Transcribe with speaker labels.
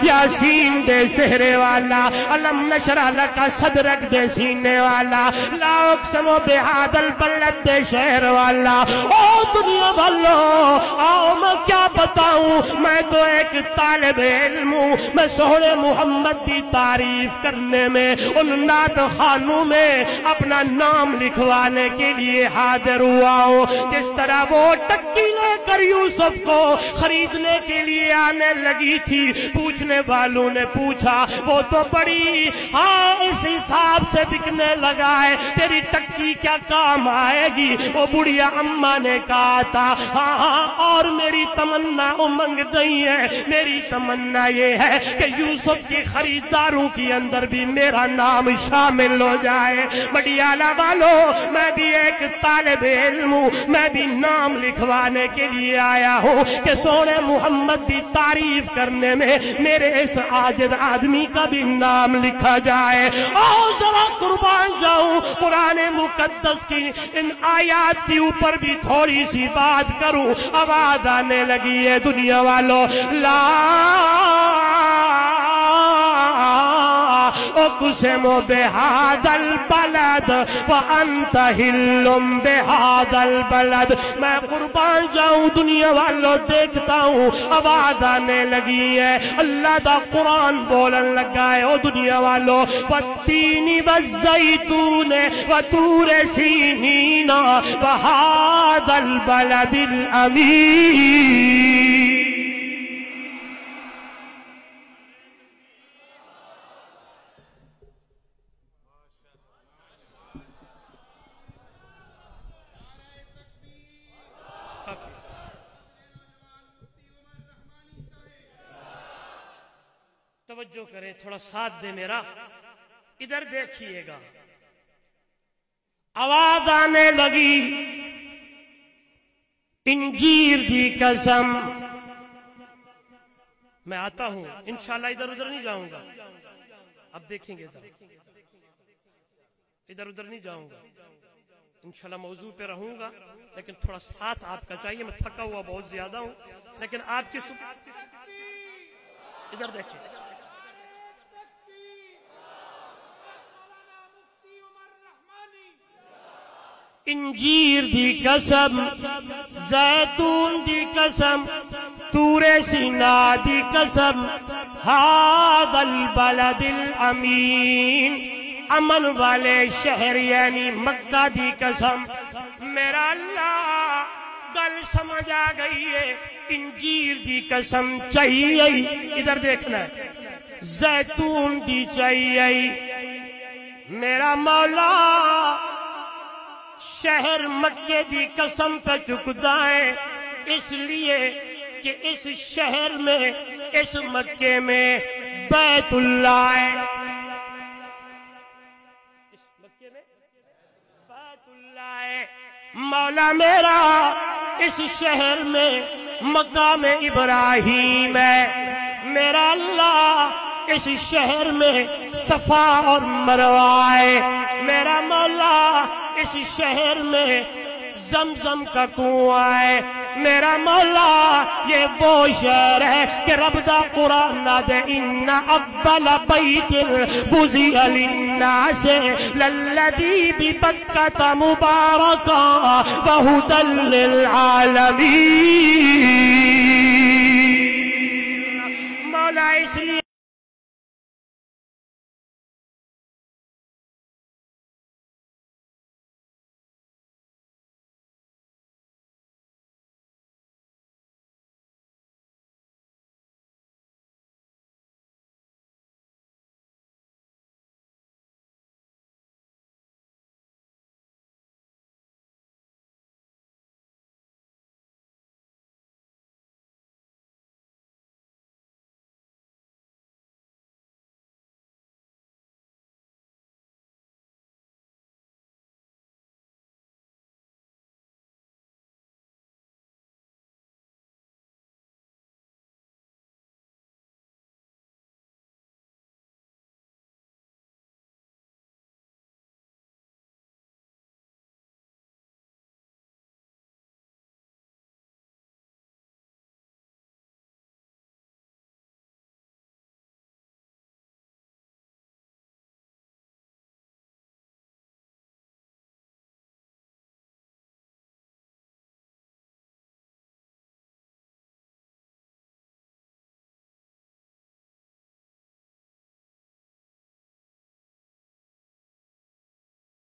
Speaker 1: یاسین دے سہرے والا، علم نشرح لک صدرک دے سینے والا، لا اقسم بہذا البلد دے شہر والا۔ او دنیا والو، آؤ میں کیا بتاؤں، میں تو ایک طالب علم ہوں، میں سونے محمد دی تعریف کرنے میں ان نعت خانوں میں اپنا نام لکھوانے کے لیے حاضر ہوا ہوں۔ جس طرح وہ ٹکی لے کر یوسف کو خریدنے کے لیے آنے لگی تھی، پوچھنے والوں نے پوچھا وہ تو بڑی اس حساب سے بکنے لگا ہے، تیری ٹکی کیا کام آئے گی؟ وہ بڑھیا اماں نے کہا تھا ہاں اور میری تمنا امنگ نہیں ہے، میری تمنا یہ ہے کہ یوسف کی خریداروں کے اندر بھی میرا نام شامل ہو جائے۔ بڑیالہ والو، میں بھی ایک طالب علم ہوں، میں بھی نام لکھوانے کے لیے آیا ہوں کہ سونے محمد کی تعریف کرنے میں میرے اس عاجز آدمی کا بھی نام لکھا جائے۔ اور ذرا قربان جاؤں، قرآن مقدس کی ان آیات کے اوپر بھی تھوڑی سی بات کروں۔ آواز آنے لگی ہے دنیا والوں، لا اقسم بہذا البلد وانت حل بہذا البلد۔ میں قربان جاؤں دنیا والوں، دیکھتا ہوں آواز آنے لگی ہے، اللہ دا قرآن بولن لگا ہے۔ او دنیا والوں، والتین والزیتون وطور سینین وہذا البلد الامین۔ توجہ کریں، تھوڑا ساتھ دے میرا، ادھر دیکھیے گا۔ آواز آنے لگی، انجیر دی قسم۔ میں آتا ہوں انشاءاللہ، ادھر ادھر نہیں جاؤں گا، اب دیکھیں گے ادھر ادھر نہیں جاؤں گا، انشاءاللہ موضوع پہ رہوں گا، لیکن تھوڑا ساتھ آپ کا چاہیے۔ میں تھکا ہوا بہت زیادہ ہوں، لیکن آپ کی ادھر دیکھیں۔ انجیر دی قسم، زیتون دی قسم، طور سینا دی قسم، ھذا البلد الامین، امن والے شہر یعنی مکہ دی قسم۔ میرا اللہ، گل سمجھ آ گئی ہے، انجیر دی قسم چاہیے، ادھر دیکھنا ہے، زیتون دی چاہیے۔ میرا مولا شہر مکے دی قسم پہ چکتا ہے، اس لیے کہ اس شہر میں، اس مکے میں بیت اللہ ہے، اس مکے میں بیت اللہ ہے۔ مولا میرا اس شہر میں مقام ابراہیم ہے، میرا اللہ اس شہر میں صفا اور مروہ ہے، میرا مولا اس شہر میں زمزم کا کنواں ہے، میرا مولا یہ وہ شہر ہے کہ رب دا قرآن نادے، ان اول بیت وضع للناس للذی ببکۃ مبارکا وہدی للعالمین۔ مولا اس لیے